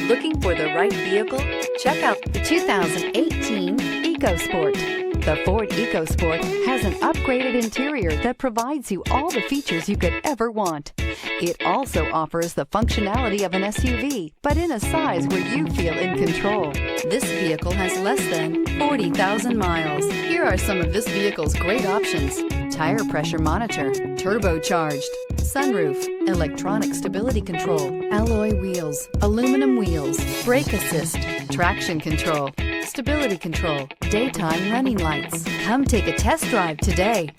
Looking for the right vehicle? Check out the 2018 EcoSport. The Ford EcoSport has an upgraded interior that provides you all the features you could ever want. It also offers the functionality of an SUV, but in a size where you feel in control. This vehicle has less than 40,000 miles. Here are some of this vehicle's great options: tire pressure monitor, turbocharged, sunroof, electronic stability control, alloy wheels, aluminum wheels, brake assist, traction control, stability control, daytime running lights. Come take a test drive today.